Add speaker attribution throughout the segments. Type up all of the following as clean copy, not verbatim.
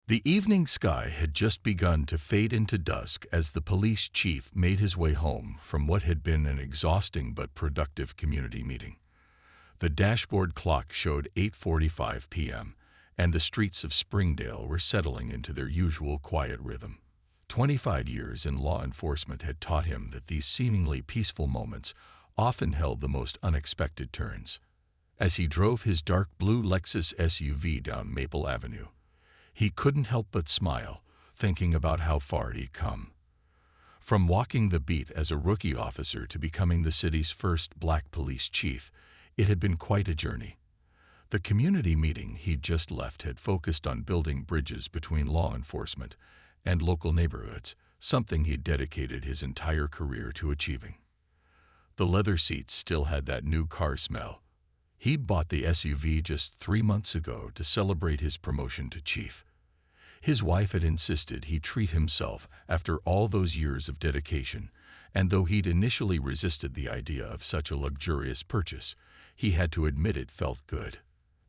Speaker 1: The evening sky had just begun to fade into dusk as the police chief made his way home from what had been an exhausting but productive community meeting. The dashboard clock showed 8:45 p.m., and the streets of Springdale were settling into their usual quiet rhythm. 25 years in law enforcement had taught him that these seemingly peaceful moments often held the most unexpected turns. As he drove his dark blue Lexus SUV down Maple Avenue, he couldn't help but smile, thinking about how far he'd come. From walking the beat as a rookie officer to becoming the city's first black police chief, it had been quite a journey. The community meeting he'd just left had focused on building bridges between law enforcement and local neighborhoods, something he'd dedicated his entire career to achieving. The leather seats still had that new car smell. He'd bought the SUV just 3 months ago to celebrate his promotion to chief. His wife had insisted he treat himself after all those years of dedication, and though he'd initially resisted the idea of such a luxurious purchase, he had to admit it felt good.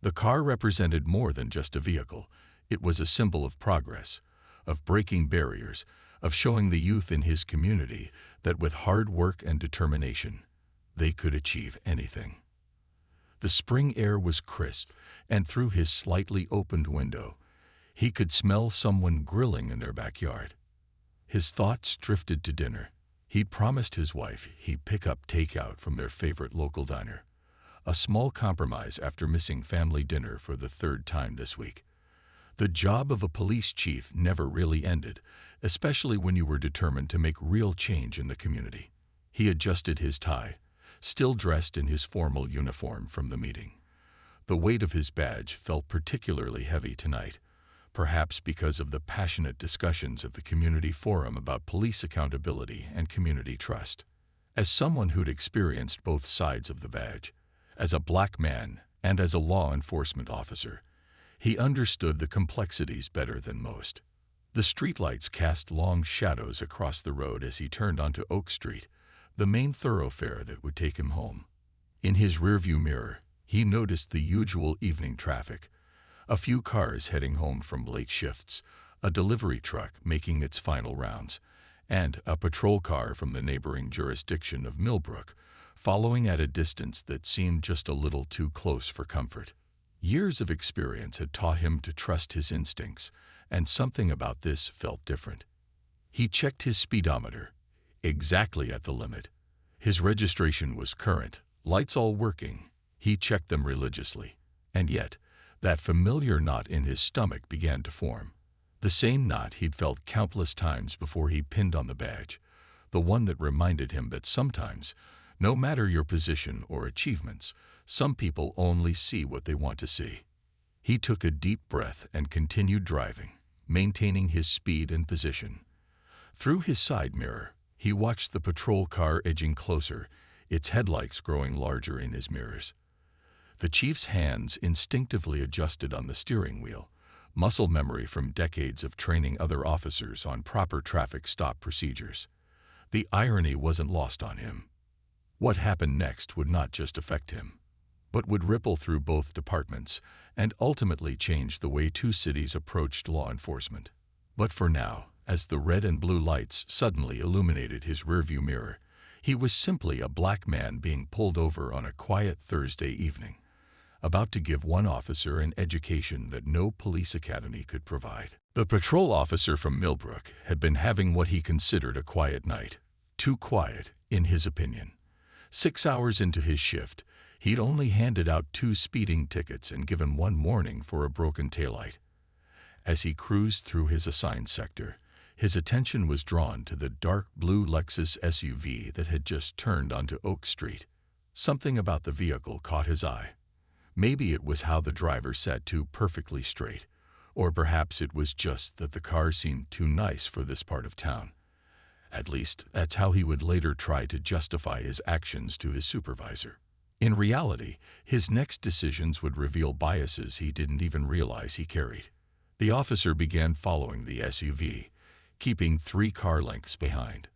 Speaker 1: The car represented more than just a vehicle. It was a symbol of progress, of breaking barriers, of showing the youth in his community that with hard work and determination, they could achieve anything. The spring air was crisp, and through his slightly opened window, he could smell someone grilling in their backyard. His thoughts drifted to dinner. He'd promised his wife he'd pick up takeout from their favorite local diner, a small compromise after missing family dinner for the third time this week. The job of a police chief never really ended, especially when you were determined to make real change in the community. He adjusted his tie, still dressed in his formal uniform from the meeting. The weight of his badge felt particularly heavy tonight, perhaps because of the passionate discussions of the community forum about police accountability and community trust. As someone who'd experienced both sides of the badge, as a black man and as a law enforcement officer, he understood the complexities better than most. The streetlights cast long shadows across the road as he turned onto Oak Street, the main thoroughfare that would take him home. In his rearview mirror, he noticed the usual evening traffic, a few cars heading home from late shifts, a delivery truck making its final rounds, and a patrol car from the neighboring jurisdiction of Millbrook, following at a distance that seemed just a little too close for comfort. Years of experience had taught him to trust his instincts, and something about this felt different. He checked his speedometer, exactly at the limit. His registration was current, lights all working. He checked them religiously, and yet, that familiar knot in his stomach began to form. The same knot he'd felt countless times before he pinned on the badge, the one that reminded him that sometimes, no matter your position or achievements, some people only see what they want to see. He took a deep breath and continued driving, maintaining his speed and position. Through his side mirror, he watched the patrol car edging closer, its headlights growing larger in his mirrors. The chief's hands instinctively adjusted on the steering wheel, muscle memory from decades of training other officers on proper traffic stop procedures. The irony wasn't lost on him. What happened next would not just affect him, but would ripple through both departments and ultimately change the way two cities approached law enforcement. But for now, as the red and blue lights suddenly illuminated his rearview mirror, he was simply a black man being pulled over on a quiet Thursday evening, about to give one officer an education that no police academy could provide. The patrol officer from Millbrook had been having what he considered a quiet night. Too quiet, in his opinion. 6 hours into his shift, he'd only handed out 2 speeding tickets and given 1 warning for a broken taillight. As he cruised through his assigned sector, his attention was drawn to the dark blue Lexus SUV that had just turned onto Oak Street. Something about the vehicle caught his eye. Maybe it was how the driver sat too perfectly straight, or perhaps it was just that the car seemed too nice for this part of town. At least, that's how he would later try to justify his actions to his supervisor. In reality, his next decisions would reveal biases he didn't even realize he carried. The officer began following the SUV, keeping 3 car lengths behind.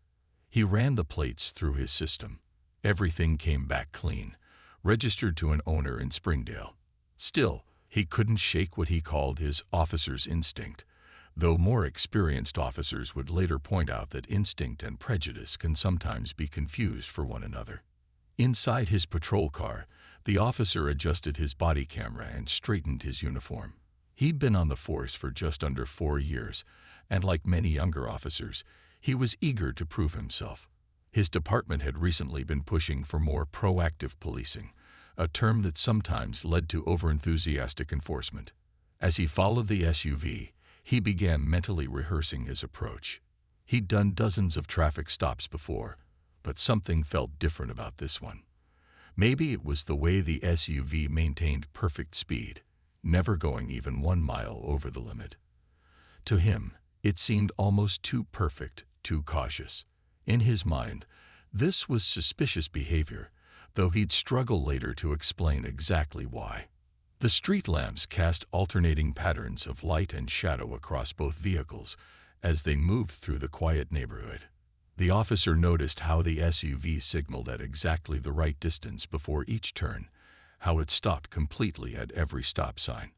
Speaker 1: He ran the plates through his system. Everything came back clean, registered to an owner in Springdale. Still, he couldn't shake what he called his officer's instinct, though more experienced officers would later point out that instinct and prejudice can sometimes be confused for one another. Inside his patrol car, the officer adjusted his body camera and straightened his uniform. He'd been on the force for just under 4 years, and like many younger officers, he was eager to prove himself. His department had recently been pushing for more proactive policing, a term that sometimes led to overenthusiastic enforcement. As he followed the SUV, he began mentally rehearsing his approach. He'd done dozens of traffic stops before, but something felt different about this one. Maybe it was the way the SUV maintained perfect speed, never going even 1 mile over the limit. To him, it seemed almost too perfect, too cautious. In his mind, this was suspicious behavior, though he'd struggle later to explain exactly why. The street lamps cast alternating patterns of light and shadow across both vehicles as they moved through the quiet neighborhood. The officer noticed how the SUV signaled at exactly the right distance before each turn, how it stopped completely at every stop sign.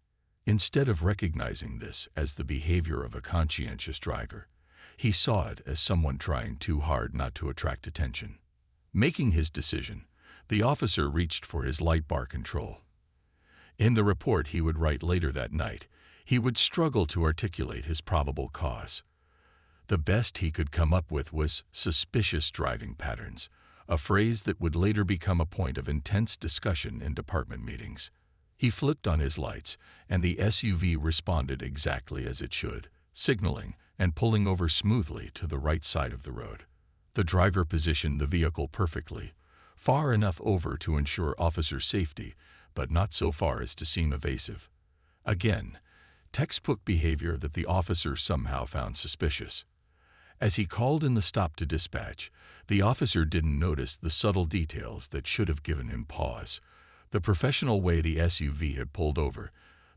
Speaker 1: Instead of recognizing this as the behavior of a conscientious driver, he saw it as someone trying too hard not to attract attention. Making his decision, the officer reached for his light bar control. In the report he would write later that night, he would struggle to articulate his probable cause. The best he could come up with was suspicious driving patterns, a phrase that would later become a point of intense discussion in department meetings. He flipped on his lights, and the SUV responded exactly as it should, signaling and pulling over smoothly to the right side of the road. The driver positioned the vehicle perfectly, far enough over to ensure officer safety, but not so far as to seem evasive. Again, textbook behavior that the officer somehow found suspicious. As he called in the stop to dispatch, the officer didn't notice the subtle details that should have given him pause. The professional way the SUV had pulled over,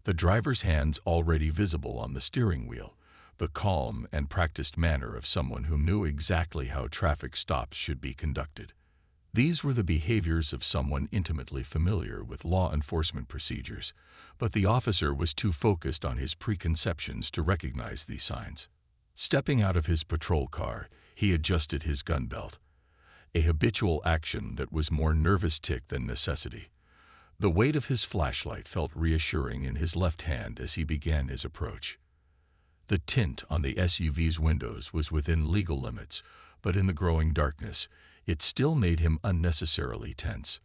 Speaker 1: the driver's hands already visible on the steering wheel, the calm and practiced manner of someone who knew exactly how traffic stops should be conducted. These were the behaviors of someone intimately familiar with law enforcement procedures, but the officer was too focused on his preconceptions to recognize these signs. Stepping out of his patrol car, he adjusted his gun belt, a habitual action that was more nervous tic than necessity. The weight of his flashlight felt reassuring in his left hand as he began his approach. The tint on the SUV's windows was within legal limits, but in the growing darkness, it still made him unnecessarily tense.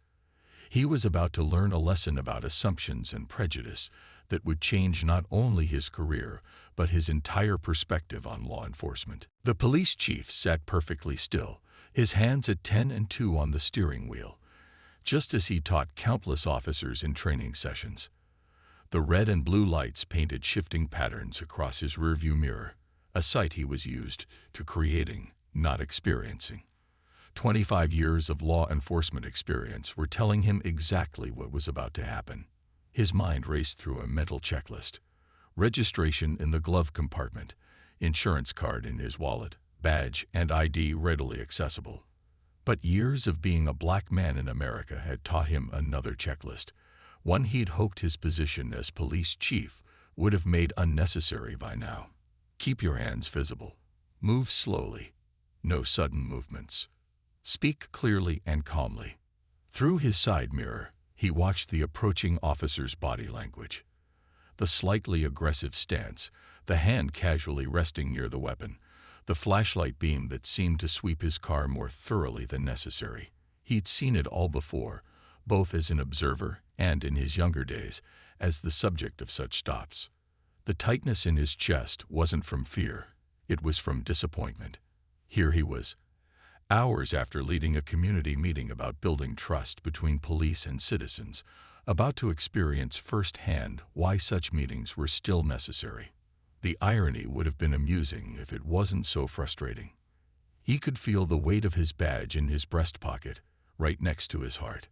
Speaker 1: He was about to learn a lesson about assumptions and prejudice that would change not only his career, but his entire perspective on law enforcement. The police chief sat perfectly still, his hands at 10 and 2 on the steering wheel, just as he taught countless officers in training sessions. The red and blue lights painted shifting patterns across his rearview mirror, a sight he was used to creating, not experiencing. 25 years of law enforcement experience were telling him exactly what was about to happen. His mind raced through a mental checklist. Registration in the glove compartment, insurance card in his wallet, badge and ID readily accessible. But years of being a black man in America had taught him another checklist, one he'd hoped his position as police chief would have made unnecessary by now. Keep your hands visible. Move slowly. No sudden movements. Speak clearly and calmly. Through his side mirror, he watched the approaching officer's body language. The slightly aggressive stance, the hand casually resting near the weapon, the flashlight beam that seemed to sweep his car more thoroughly than necessary. He'd seen it all before, both as an observer and, in his younger days, as the subject of such stops. The tightness in his chest wasn't from fear, it was from disappointment. Here he was, hours after leading a community meeting about building trust between police and citizens, about to experience firsthand why such meetings were still necessary. The irony would have been amusing if it wasn't so frustrating. He could feel the weight of his badge in his breast pocket, right next to his heart.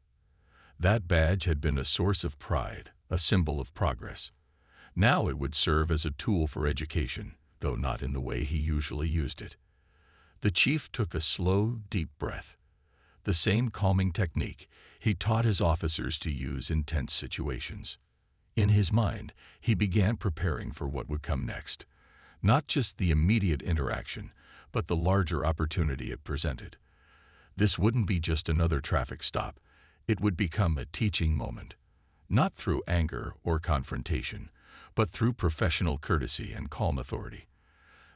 Speaker 1: That badge had been a source of pride, a symbol of progress. Now it would serve as a tool for education, though not in the way he usually used it. The chief took a slow, deep breath, the same calming technique he taught his officers to use in tense situations. In his mind, he began preparing for what would come next. Not just the immediate interaction, but the larger opportunity it presented. This wouldn't be just another traffic stop. It would become a teaching moment, not through anger or confrontation, but through professional courtesy and calm authority.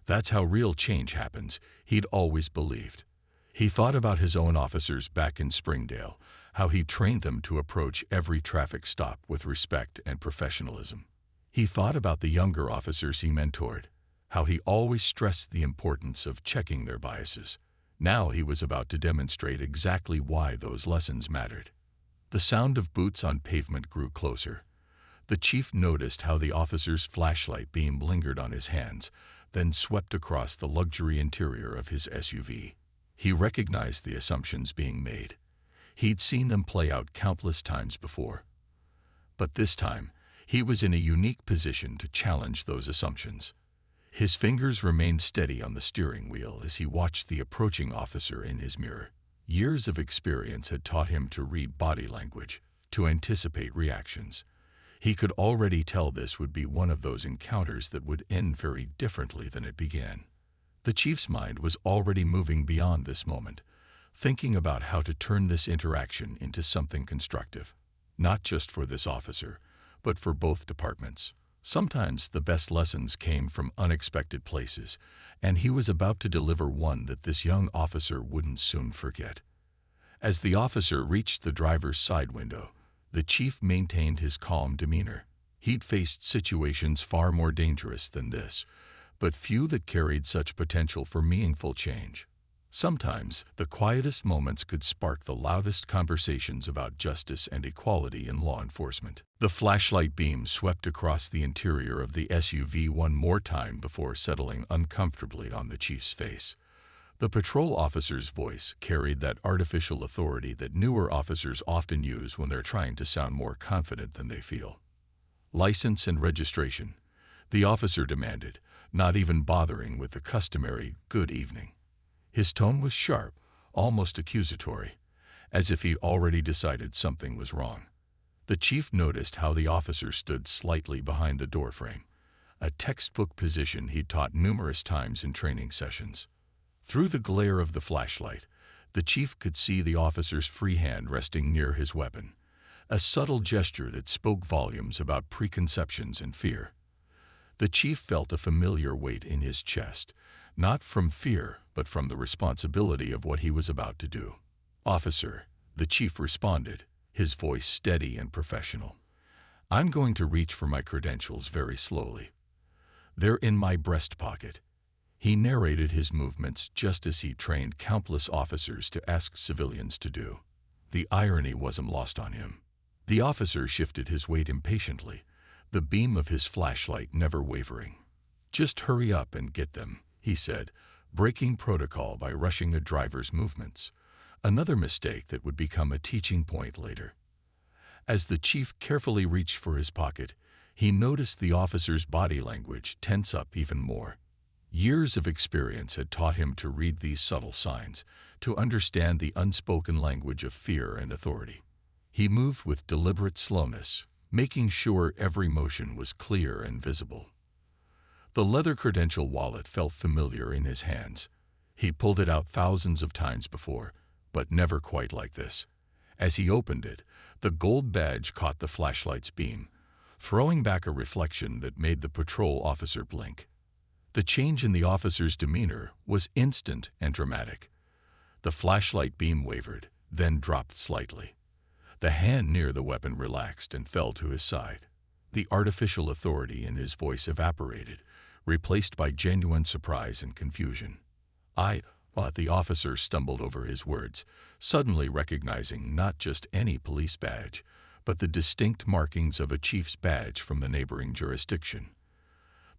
Speaker 1: That's how real change happens, he'd always believed. He thought about his own officers back in Springdale, how he trained them to approach every traffic stop with respect and professionalism. He thought about the younger officers he mentored, how he always stressed the importance of checking their biases. Now he was about to demonstrate exactly why those lessons mattered. The sound of boots on pavement grew closer. The chief noticed how the officer's flashlight beam lingered on his hands, then swept across the luxury interior of his SUV. He recognized the assumptions being made. He'd seen them play out countless times before. But this time, he was in a unique position to challenge those assumptions. His fingers remained steady on the steering wheel as he watched the approaching officer in his mirror. Years of experience had taught him to read body language, to anticipate reactions. He could already tell this would be one of those encounters that would end very differently than it began. The chief's mind was already moving beyond this moment, thinking about how to turn this interaction into something constructive, not just for this officer, but for both departments. Sometimes the best lessons came from unexpected places, and he was about to deliver one that this young officer wouldn't soon forget. As the officer reached the driver's side window, the chief maintained his calm demeanor. He'd faced situations far more dangerous than this, but few that carried such potential for meaningful change. Sometimes, the quietest moments could spark the loudest conversations about justice and equality in law enforcement. The flashlight beam swept across the interior of the SUV one more time before settling uncomfortably on the chief's face. The patrol officer's voice carried that artificial authority that newer officers often use when they're trying to sound more confident than they feel. "License and registration," the officer demanded, not even bothering with the customary "good evening." His tone was sharp, almost accusatory, as if he'd already decided something was wrong. The chief noticed how the officer stood slightly behind the doorframe, a textbook position he'd taught numerous times in training sessions. Through the glare of the flashlight, the chief could see the officer's free hand resting near his weapon, a subtle gesture that spoke volumes about preconceptions and fear. The chief felt a familiar weight in his chest, not from fear, but from the responsibility of what he was about to do. "Officer," the chief responded, his voice steady and professional. "I'm going to reach for my credentials very slowly. They're in my breast pocket." He narrated his movements just as he trained countless officers to ask civilians to do. The irony wasn't lost on him. The officer shifted his weight impatiently, the beam of his flashlight never wavering. "Just hurry up and get them," he said, breaking protocol by rushing the driver's movements, another mistake that would become a teaching point later. As the chief carefully reached for his pocket, he noticed the officer's body language tense up even more. Years of experience had taught him to read these subtle signs, to understand the unspoken language of fear and authority. He moved with deliberate slowness, making sure every motion was clear and visible. The leather credential wallet felt familiar in his hands. He pulled it out thousands of times before, but never quite like this. As he opened it, the gold badge caught the flashlight's beam, throwing back a reflection that made the patrol officer blink. The change in the officer's demeanor was instant and dramatic. The flashlight beam wavered, then dropped slightly. The hand near the weapon relaxed and fell to his side. The artificial authority in his voice evaporated, replaced by genuine surprise and confusion. But the officer stumbled over his words, suddenly recognizing not just any police badge, but the distinct markings of a chief's badge from the neighboring jurisdiction.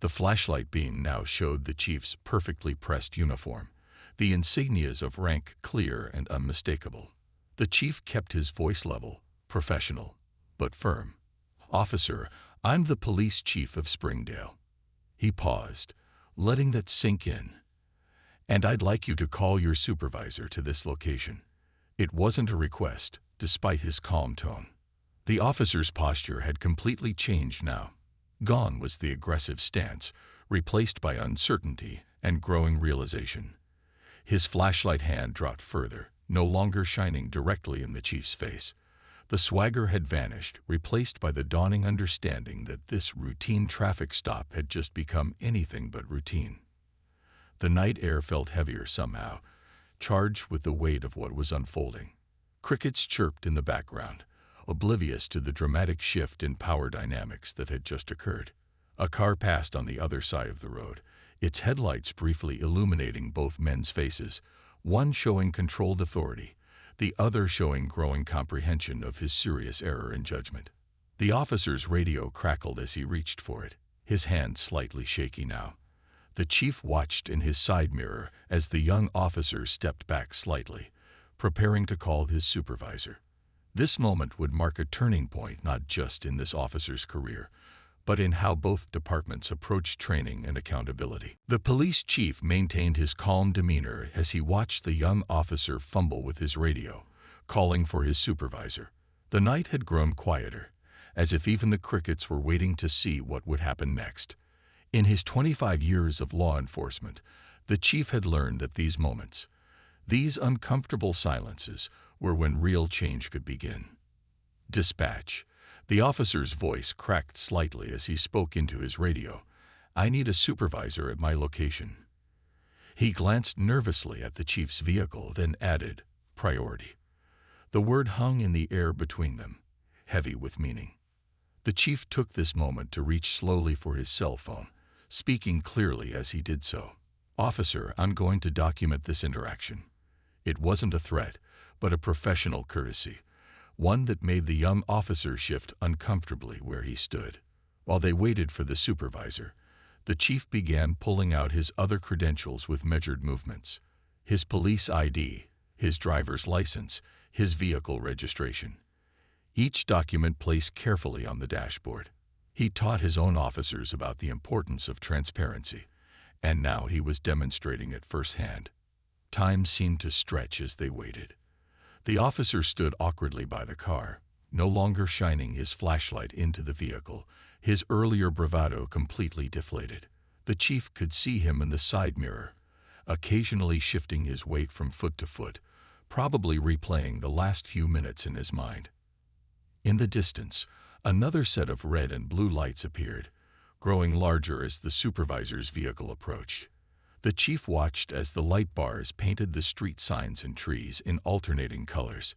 Speaker 1: The flashlight beam now showed the chief's perfectly pressed uniform, the insignias of rank clear and unmistakable. The chief kept his voice level, professional, but firm. "Officer, I'm the police chief of Springdale." He paused, letting that sink in. "And I'd like you to call your supervisor to this location." It wasn't a request, despite his calm tone. The officer's posture had completely changed now. Gone was the aggressive stance, replaced by uncertainty and growing realization. His flashlight hand dropped further, no longer shining directly in the chief's face. The swagger had vanished, replaced by the dawning understanding that this routine traffic stop had just become anything but routine. The night air felt heavier somehow, charged with the weight of what was unfolding. Crickets chirped in the background, oblivious to the dramatic shift in power dynamics that had just occurred. A car passed on the other side of the road, its headlights briefly illuminating both men's faces, one showing controlled authority, the other showing growing comprehension of his serious error in judgment. The officer's radio crackled as he reached for it, his hand slightly shaky now. The chief watched in his side mirror as the young officer stepped back slightly, preparing to call his supervisor. This moment would mark a turning point not just in this officer's career, but in how both departments approached training and accountability. The police chief maintained his calm demeanor as he watched the young officer fumble with his radio, calling for his supervisor. The night had grown quieter, as if even the crickets were waiting to see what would happen next. In his 25 years of law enforcement, the chief had learned that these moments, these uncomfortable silences, were when real change could begin. Dispatch. The officer's voice cracked slightly as he spoke into his radio. I need a supervisor at my location. He glanced nervously at the chief's vehicle, then added, priority. The word hung in the air between them, heavy with meaning. The chief took this moment to reach slowly for his cell phone, speaking clearly as he did so. Officer, I'm going to document this interaction. It wasn't a threat, but a professional courtesy, one that made the young officer shift uncomfortably where he stood. While they waited for the supervisor, the chief began pulling out his other credentials with measured movements. His police ID, his driver's license, his vehicle registration. Each document placed carefully on the dashboard. He taught his own officers about the importance of transparency, and now he was demonstrating it firsthand. Time seemed to stretch as they waited. The officer stood awkwardly by the car, no longer shining his flashlight into the vehicle, his earlier bravado completely deflated. The chief could see him in the side mirror, occasionally shifting his weight from foot to foot, probably replaying the last few minutes in his mind. In the distance, another set of red and blue lights appeared, growing larger as the supervisor's vehicle approached. The chief watched as the light bars painted the street signs and trees in alternating colors.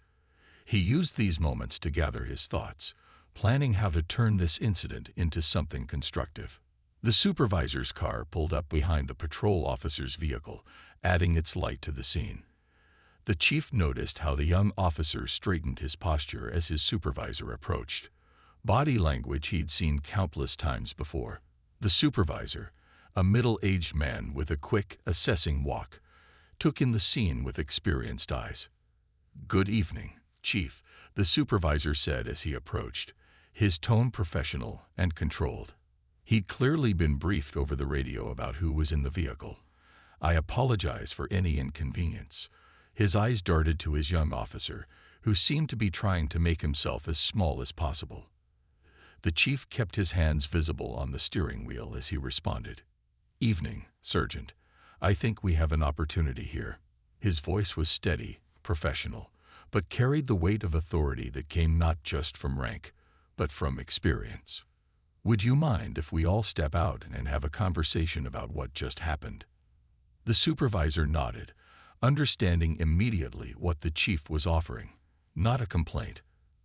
Speaker 1: He used these moments to gather his thoughts, planning how to turn this incident into something constructive. The supervisor's car pulled up behind the patrol officer's vehicle, adding its light to the scene. The chief noticed how the young officer straightened his posture as his supervisor approached, body language he'd seen countless times before. The supervisor, a middle-aged man with a quick, assessing walk, took in the scene with experienced eyes. Good evening, Chief, the supervisor said as he approached, his tone professional and controlled. He'd clearly been briefed over the radio about who was in the vehicle. I apologize for any inconvenience. His eyes darted to his young officer, who seemed to be trying to make himself as small as possible. The chief kept his hands visible on the steering wheel as he responded. Evening, Sergeant. I think we have an opportunity here. His voice was steady, professional, but carried the weight of authority that came not just from rank, but from experience. Would you mind if we all step out and have a conversation about what just happened? The supervisor nodded, understanding immediately what the chief was offering. Not a complaint,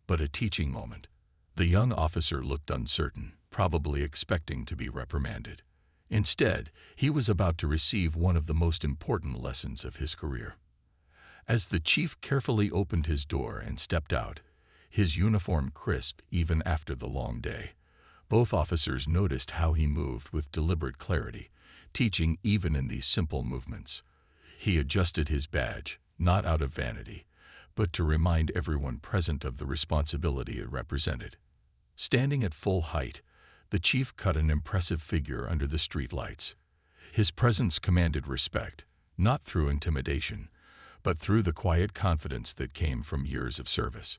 Speaker 1: but a teaching moment. The young officer looked uncertain, probably expecting to be reprimanded. Instead, he was about to receive one of the most important lessons of his career. As the chief carefully opened his door and stepped out, his uniform crisp even after the long day, both officers noticed how he moved with deliberate clarity, teaching even in these simple movements. He adjusted his badge, not out of vanity, but to remind everyone present of the responsibility it represented. Standing at full height, the chief cut an impressive figure under the streetlights. His presence commanded respect, not through intimidation, but through the quiet confidence that came from years of service.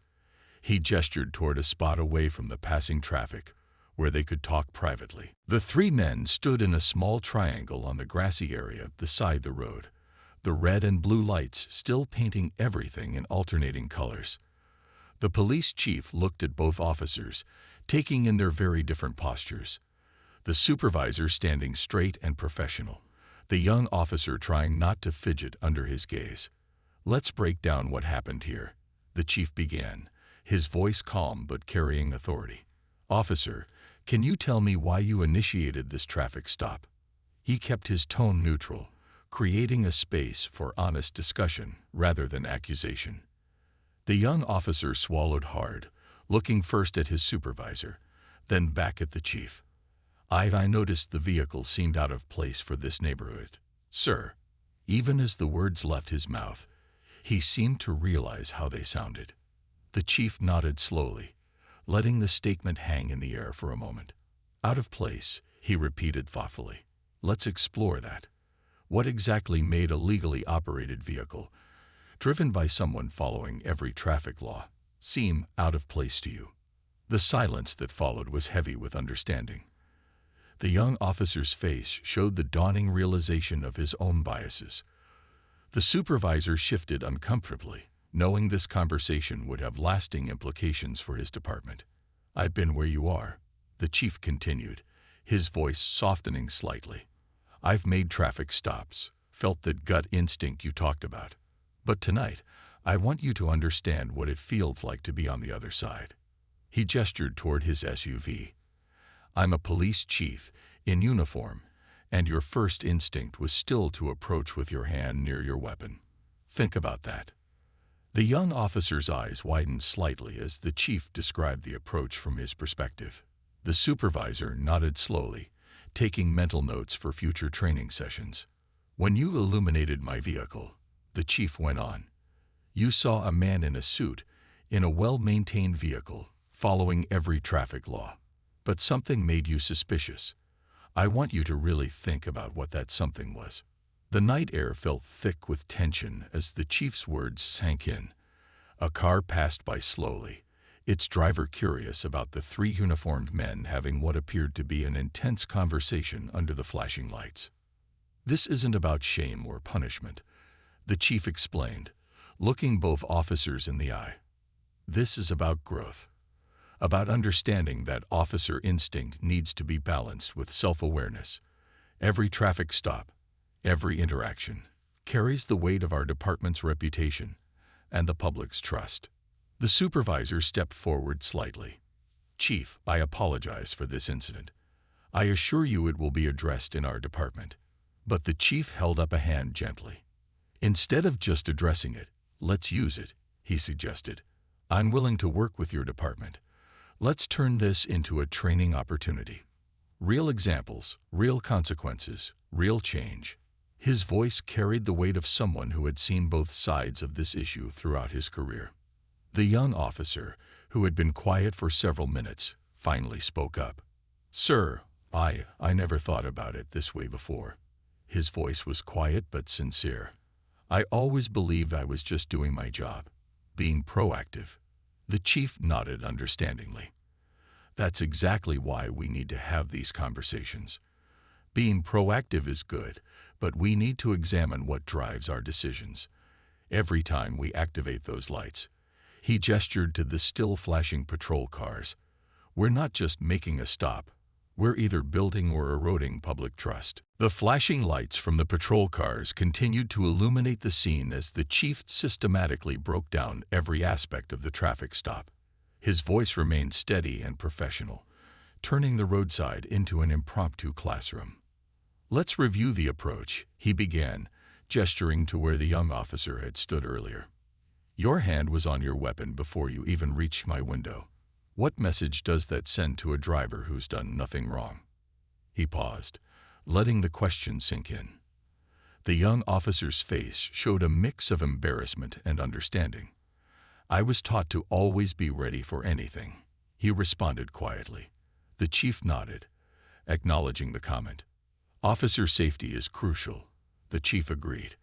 Speaker 1: He gestured toward a spot away from the passing traffic, where they could talk privately. The three men stood in a small triangle on the grassy area beside the road, the red and blue lights still painting everything in alternating colors. The police chief looked at both officers, taking in their very different postures. The supervisor standing straight and professional, the young officer trying not to fidget under his gaze. "Let's break down what happened here," the chief began, his voice calm but carrying authority. "Officer, can you tell me why you initiated this traffic stop?" He kept his tone neutral, creating a space for honest discussion rather than accusation. The young officer swallowed hard, looking first at his supervisor, then back at the chief. I noticed the vehicle seemed out of place for this neighborhood, sir." Even as the words left his mouth, he seemed to realize how they sounded. The chief nodded slowly, letting the statement hang in the air for a moment. "Out of place," he repeated thoughtfully. "Let's explore that. What exactly made a legally operated vehicle, driven by someone following every traffic law, seem out of place to you?" The silence that followed was heavy with understanding. The young officer's face showed the dawning realization of his own biases. The supervisor shifted uncomfortably, knowing this conversation would have lasting implications for his department. "I've been where you are," the chief continued, his voice softening slightly. "I've made traffic stops, felt that gut instinct you talked about. But tonight, I want you to understand what it feels like to be on the other side." He gestured toward his SUV. "I'm a police chief, in uniform, and your first instinct was still to approach with your hand near your weapon. Think about that." The young officer's eyes widened slightly as the chief described the approach from his perspective. The supervisor nodded slowly, taking mental notes for future training sessions. "When you illuminated my vehicle," the chief went on, "you saw a man in a suit, in a well-maintained vehicle, following every traffic law. But something made you suspicious. I want you to really think about what that something was." The night air felt thick with tension as the chief's words sank in. A car passed by slowly, its driver curious about the three uniformed men having what appeared to be an intense conversation under the flashing lights. "This isn't about shame or punishment," the chief explained, looking both officers in the eye. "This is about growth. About understanding that officer instinct needs to be balanced with self-awareness. Every traffic stop, every interaction, carries the weight of our department's reputation and the public's trust." The supervisor stepped forward slightly. "Chief, I apologize for this incident. I assure you it will be addressed in our department." But the chief held up a hand gently. "Instead of just addressing it, let's use it," he suggested. "I'm willing to work with your department. Let's turn this into a training opportunity. Real examples, real consequences, real change." His voice carried the weight of someone who had seen both sides of this issue throughout his career. The young officer, who had been quiet for several minutes, finally spoke up. "Sir, I never thought about it this way before." His voice was quiet but sincere. "I always believed I was just doing my job, being proactive." The chief nodded understandingly. "That's exactly why we need to have these conversations. Being proactive is good, but we need to examine what drives our decisions. Every time we activate those lights," he gestured to the still flashing patrol cars, "we're not just making a stop. We're either building or eroding public trust." The flashing lights from the patrol cars continued to illuminate the scene as the chief systematically broke down every aspect of the traffic stop. His voice remained steady and professional, turning the roadside into an impromptu classroom. "Let's review the approach," he began, gesturing to where the young officer had stood earlier. "Your hand was on your weapon before you even reached my window. What message does that send to a driver who's done nothing wrong?" He paused, letting the question sink in. The young officer's face showed a mix of embarrassment and understanding. "I was taught to always be ready for anything," he responded quietly. The chief nodded, acknowledging the comment. "Officer safety is crucial," the chief agreed,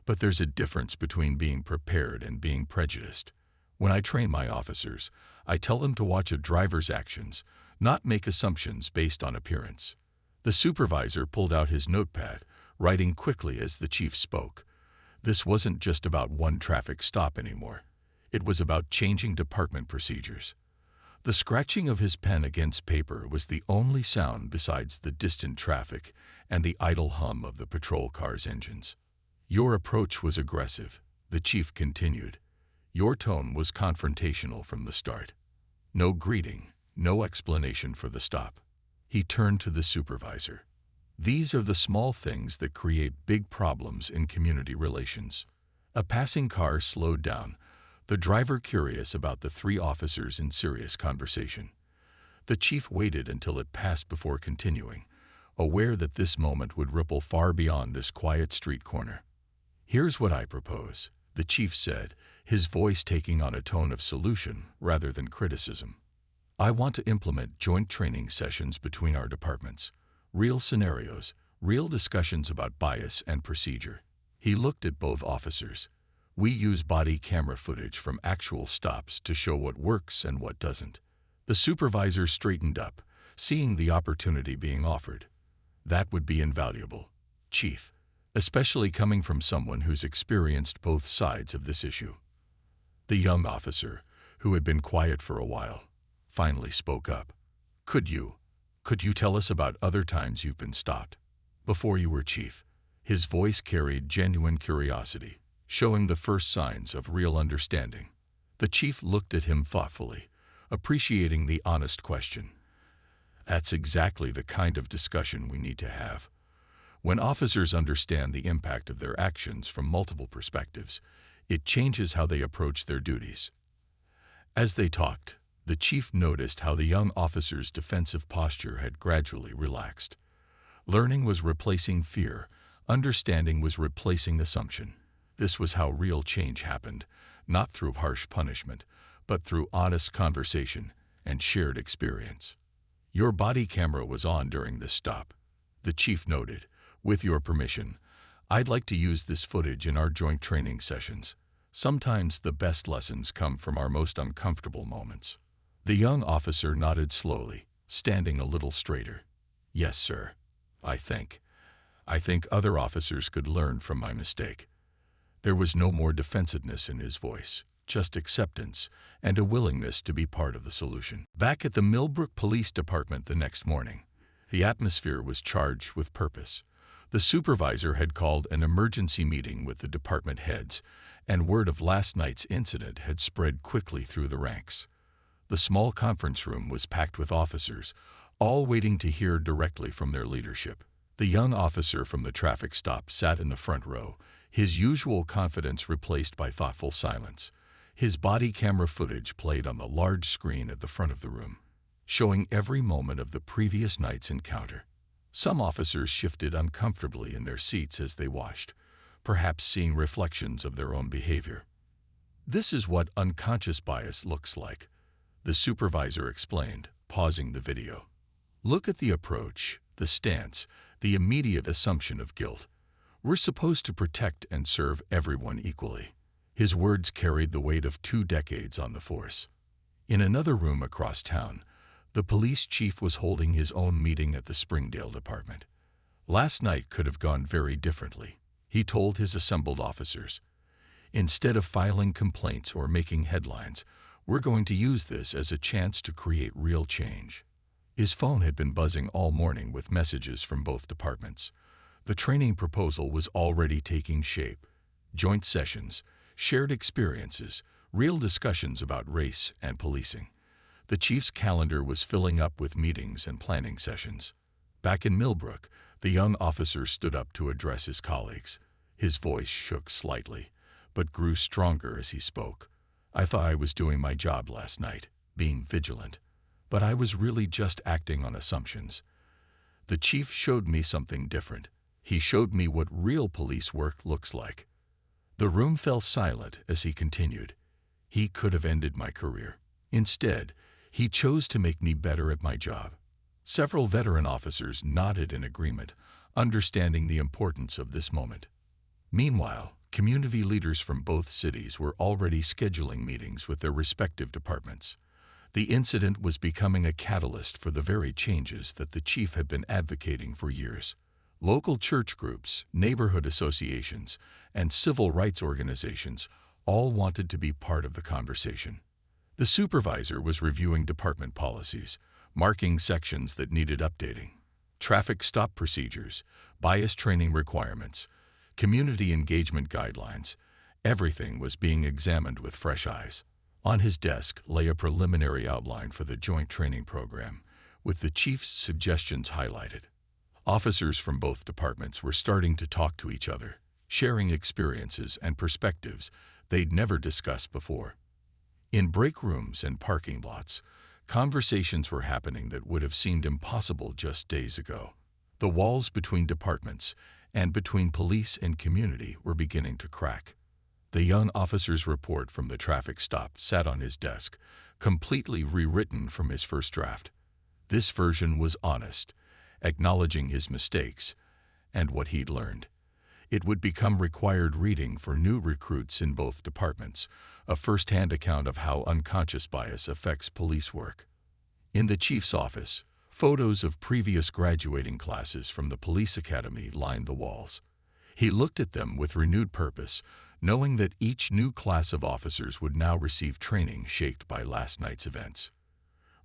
Speaker 1: "but there's a difference between being prepared and being prejudiced. When I train my officers, I tell them to watch a driver's actions, not make assumptions based on appearance. The supervisor pulled out his notepad, writing quickly as the chief spoke. This wasn't just about one traffic stop anymore. It was about changing department procedures. The scratching of his pen against paper was the only sound besides the distant traffic and the idle hum of the patrol cars' engines. Your approach was aggressive, the chief continued. Your tone was confrontational from the start. No greeting, no explanation for the stop. He turned to the supervisor. These are the small things that create big problems in community relations. A passing car slowed down, the driver curious about the three officers in serious conversation. The chief waited until it passed before continuing, aware that this moment would ripple far beyond this quiet street corner. "Here's what I propose," the chief said, his voice taking on a tone of solution rather than criticism. "I want to implement joint training sessions between our departments. Real scenarios, real discussions about bias and procedure." He looked at both officers. "We use body camera footage from actual stops to show what works and what doesn't." The supervisor straightened up, seeing the opportunity being offered. "That would be invaluable, Chief, especially coming from someone who's experienced both sides of this issue." The young officer, who had been quiet for a while, finally spoke up. Could you tell us about other times you've been stopped before you were chief?" His voice carried genuine curiosity, showing the first signs of real understanding. The chief looked at him thoughtfully, appreciating the honest question. "That's exactly the kind of discussion we need to have. When officers understand the impact of their actions from multiple perspectives, it changes how they approach their duties." As they talked, the chief noticed how the young officer's defensive posture had gradually relaxed. Learning was replacing fear, understanding was replacing assumption. This was how real change happened, not through harsh punishment, but through honest conversation and shared experience. "Your body camera was on during this stop," the chief noted. "With your permission, I'd like to use this footage in our joint training sessions. Sometimes the best lessons come from our most uncomfortable moments." The young officer nodded slowly, standing a little straighter. "Yes, sir. I think other officers could learn from my mistake." There was no more defensiveness in his voice, just acceptance and a willingness to be part of the solution. Back at the Millbrook Police Department the next morning, the atmosphere was charged with purpose. The supervisor had called an emergency meeting with the department heads, and word of last night's incident had spread quickly through the ranks. The small conference room was packed with officers, all waiting to hear directly from their leadership. The young officer from the traffic stop sat in the front row, his usual confidence replaced by thoughtful silence. His body camera footage played on the large screen at the front of the room, showing every moment of the previous night's encounter. Some officers shifted uncomfortably in their seats as they watched, perhaps seeing reflections of their own behavior. "This is what unconscious bias looks like," the supervisor explained, pausing the video. "Look at the approach, the stance, the immediate assumption of guilt. We're supposed to protect and serve everyone equally." His words carried the weight of 2 decades on the force. In another room across town, the police chief was holding his own meeting at the Springdale department. Last night could have gone very differently, he told his assembled officers. "Instead of filing complaints or making headlines, we're going to use this as a chance to create real change." His phone had been buzzing all morning with messages from both departments. The training proposal was already taking shape. Joint sessions, shared experiences, real discussions about race and policing. The chief's calendar was filling up with meetings and planning sessions. Back in Millbrook, the young officer stood up to address his colleagues. His voice shook slightly, but grew stronger as he spoke. "I thought I was doing my job last night, being vigilant, but I was really just acting on assumptions. The chief showed me something different. He showed me what real police work looks like." The room fell silent as he continued. "He could have ended my career. Instead, he chose to make me better at my job." Several veteran officers nodded in agreement, understanding the importance of this moment. Meanwhile, community leaders from both cities were already scheduling meetings with their respective departments. The incident was becoming a catalyst for the very changes that the chief had been advocating for years. Local church groups, neighborhood associations, and civil rights organizations all wanted to be part of the conversation. The supervisor was reviewing department policies, marking sections that needed updating, traffic stop procedures, bias training requirements, community engagement guidelines. Everything was being examined with fresh eyes. On his desk lay a preliminary outline for the joint training program, with the chief's suggestions highlighted. Officers from both departments were starting to talk to each other, sharing experiences and perspectives they'd never discussed before. In break rooms and parking lots, conversations were happening that would have seemed impossible just days ago. The walls between departments and between police and community were beginning to crack. The young officer's report from the traffic stop sat on his desk, completely rewritten from his first draft. This version was honest, acknowledging his mistakes and what he'd learned. It would become required reading for new recruits in both departments, a first-hand account of how unconscious bias affects police work. In the chief's office, photos of previous graduating classes from the police academy lined the walls. He looked at them with renewed purpose, knowing that each new class of officers would now receive training shaped by last night's events.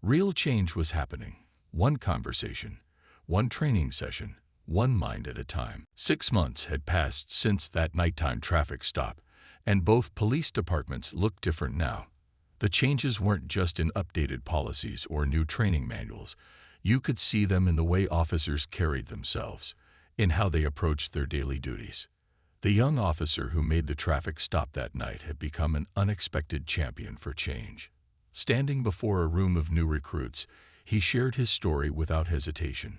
Speaker 1: Real change was happening. One conversation, one training session, one mind at a time. 6 months had passed since that nighttime traffic stop, and both police departments looked different now. The changes weren't just in updated policies or new training manuals. You could see them in the way officers carried themselves, in how they approached their daily duties. The young officer who made the traffic stop that night had become an unexpected champion for change. Standing before a room of new recruits, he shared his story without hesitation.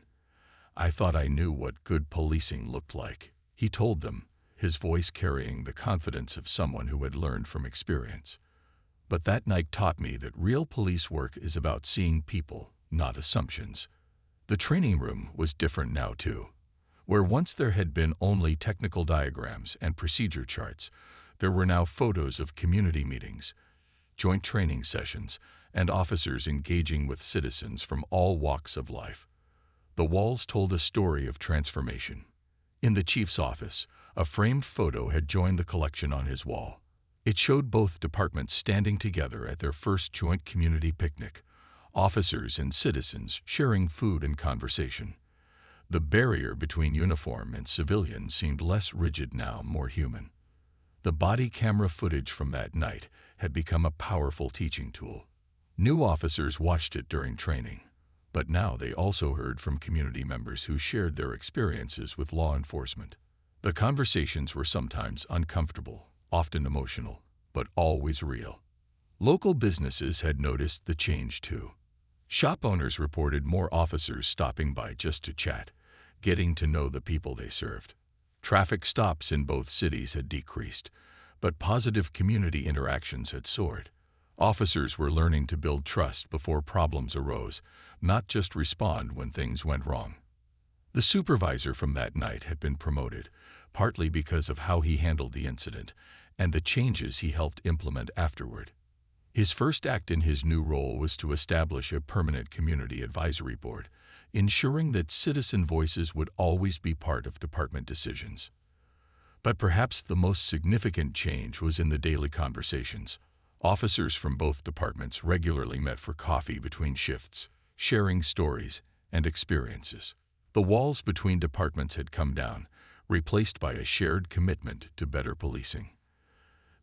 Speaker 1: "I thought I knew what good policing looked like," he told them, his voice carrying the confidence of someone who had learned from experience. "But that night taught me that real police work is about seeing people, not assumptions." The training room was different now too. Where once there had been only technical diagrams and procedure charts, there were now photos of community meetings, joint training sessions, and officers engaging with citizens from all walks of life. The walls told a story of transformation. In the chief's office, a framed photo had joined the collection on his wall. It showed both departments standing together at their first joint community picnic, officers and citizens sharing food and conversation. The barrier between uniform and civilian seemed less rigid now, more human. The body camera footage from that night had become a powerful teaching tool. New officers watched it during training, but now they also heard from community members who shared their experiences with law enforcement. The conversations were sometimes uncomfortable, often emotional, but always real. Local businesses had noticed the change too. Shop owners reported more officers stopping by just to chat, getting to know the people they served. Traffic stops in both cities had decreased, but positive community interactions had soared. Officers were learning to build trust before problems arose, not just respond when things went wrong. The supervisor from that night had been promoted, partly because of how he handled the incident and the changes he helped implement afterward. His first act in his new role was to establish a permanent community advisory board, ensuring that citizen voices would always be part of department decisions. But perhaps the most significant change was in the daily conversations. Officers from both departments regularly met for coffee between shifts, sharing stories and experiences. The walls between departments had come down, replaced by a shared commitment to better policing.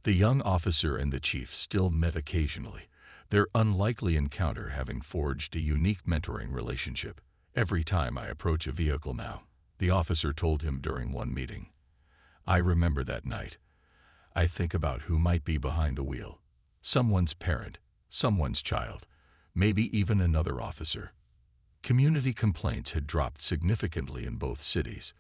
Speaker 1: The young officer and the chief still met occasionally, their unlikely encounter having forged a unique mentoring relationship. "Every time I approach a vehicle now," the officer told him during one meeting, "I remember that night. I think about who might be behind the wheel. Someone's parent, someone's child, maybe even another officer." Community complaints had dropped significantly in both cities.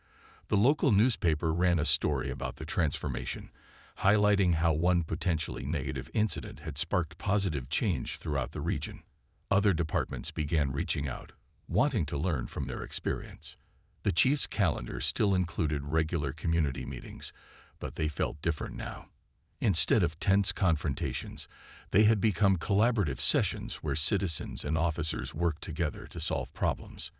Speaker 1: The local newspaper ran a story about the transformation, highlighting how one potentially negative incident had sparked positive change throughout the region. Other departments began reaching out, wanting to learn from their experience. The chief's calendar still included regular community meetings, but they felt different now. Instead of tense confrontations, they had become collaborative sessions where citizens and officers worked together to solve problems.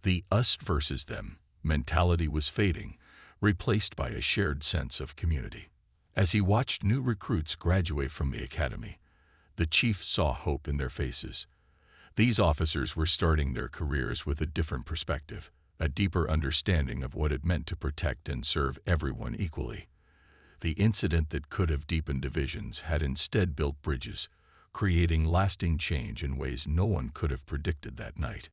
Speaker 1: The us versus them mentality was fading, replaced by a shared sense of community. As he watched new recruits graduate from the academy, the chief saw hope in their faces. These officers were starting their careers with a different perspective, a deeper understanding of what it meant to protect and serve everyone equally. The incident that could have deepened divisions had instead built bridges, creating lasting change in ways no one could have predicted that night.